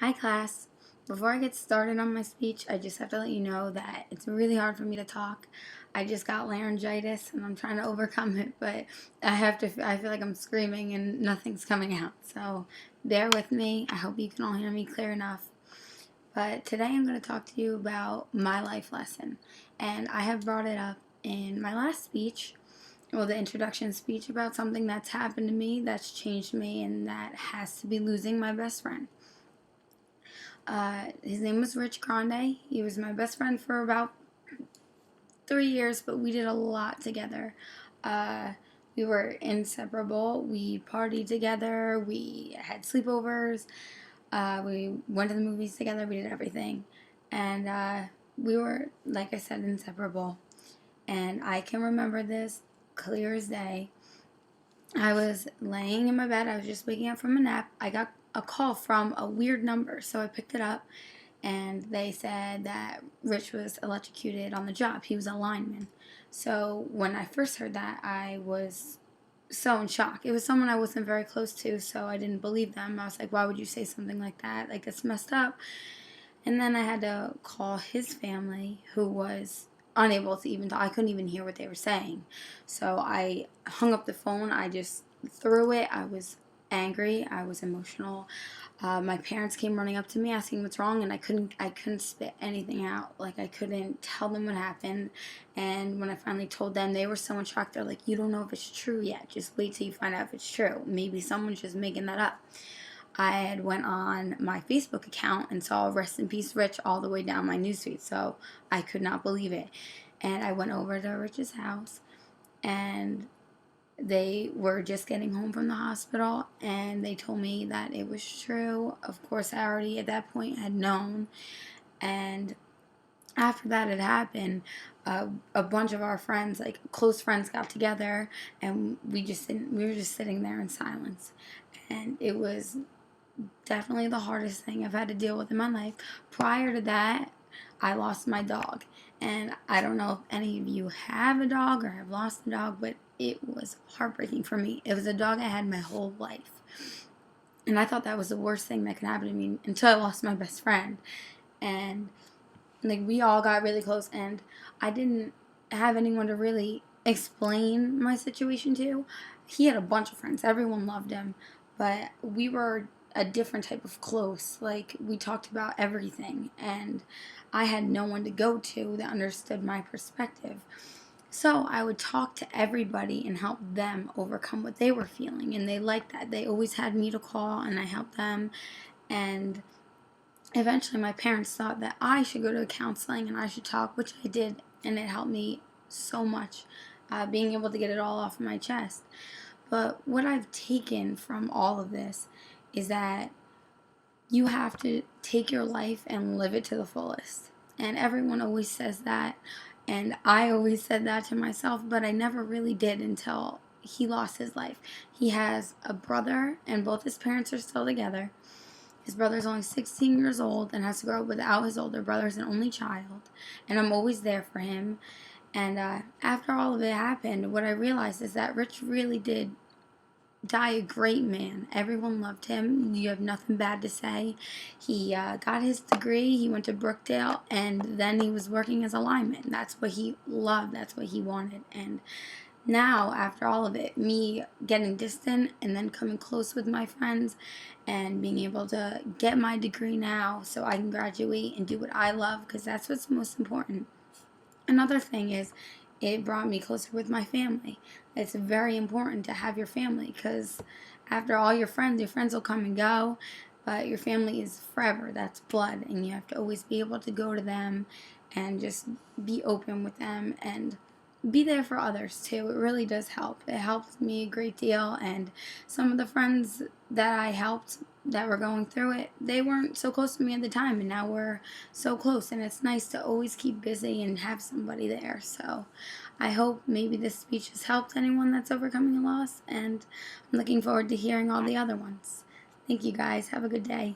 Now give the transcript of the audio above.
Hi class. Before I get started on my speech, I just have to let you know that it's really hard for me to talk. I just got laryngitis and I'm trying to overcome it, but I feel like I'm screaming and nothing's coming out. So bear with me. I hope you can all hear me clear enough. But today I'm going to talk to you about my life lesson. And I have brought it up in my last speech, well, the introduction speech, about something that's happened to me, that's changed me, and that has to be losing my best friend. His name was Rich Grande. He was my best friend for about 3 years, but we did a lot together. Uh, we were inseparable. We partied together. We had sleepovers. We went to the movies together. We did everything. And we were, like I said, inseparable. And I can remember this clear as day. I was laying in my bed. I was just waking up from a nap. I got a call from a weird number, so I picked it up, and they said that Rich was electrocuted on the job. He was a lineman. So when I first heard that, I was so in shock. It was someone I wasn't very close to, so I didn't believe them. I was like, why would you say something like that? Like, that's messed up. And then I had to call his family, who was unable to even talk. I couldn't even hear what they were saying. So I hung up the phone. I just threw it. I was angry. I was emotional. My parents came running up to me asking what's wrong, and I couldn't spit anything out. Like, I couldn't tell them what happened. And when I finally told them, they were so in shock. They're like, you don't know if it's true yet. Just wait till you find out if it's true. Maybe someone's just making that up. I had went on my Facebook account and saw "Rest in Peace Rich" all the way down my newsfeed, so I could not believe it. And I went over to Rich's house, and they were just getting home from the hospital, and they told me that it was true. Of course, I already at that point had known. And after that had happened, a bunch of our friends, like close friends, got together, and we were just sitting there in silence. And it was definitely the hardest thing I've had to deal with in my life. Prior to that, I lost my dog. And I don't know if any of you have a dog or have lost a dog, but it was heartbreaking for me. It was a dog I had my whole life. And I thought that was the worst thing that could happen to me until I lost my best friend. And like, we all got really close, and I didn't have anyone to really explain my situation to. He had a bunch of friends. Everyone loved him, but we were a different type of close. Like, we talked about everything, and I had no one to go to that understood my perspective. So I would talk to everybody and help them overcome what they were feeling, and they liked that. They always had me to call, and I helped them. And eventually my parents thought that I should go to counseling and I should talk, which I did, and it helped me so much, being able to get it all off my chest. But what I've taken from all of this is that you have to take your life and live it to the fullest. And everyone always says that, and I always said that to myself, but I never really did until he lost his life. He has a brother, and both his parents are still together. His brother's only 16 years old and has to grow up without his older brother as an only child. And I'm always there for him. And after all of it happened, what I realized is that Rich really did die a great man. Everyone loved him. You have nothing bad to say. He got his degree. He went to Brookdale, and then he was working as a lineman. That's what he loved. That's what he wanted. And now, after all of it, me getting distant and then coming close with my friends and being able to get my degree now so I can graduate and do what I love, because that's what's most important. Another thing is, it brought me closer with my family. It's very important to have your family, because after all, your friends will come and go, but your family is forever. That's blood, and you have to always be able to go to them and just be open with them and be there for others too. It really does help. It helped me a great deal, and some of the friends that I helped that were going through it, they weren't so close to me at the time, and now we're so close, and it's nice to always keep busy and have somebody there. So I hope maybe this speech has helped anyone that's overcoming a loss, and I'm looking forward to hearing all the other ones. Thank you guys. Have a good day.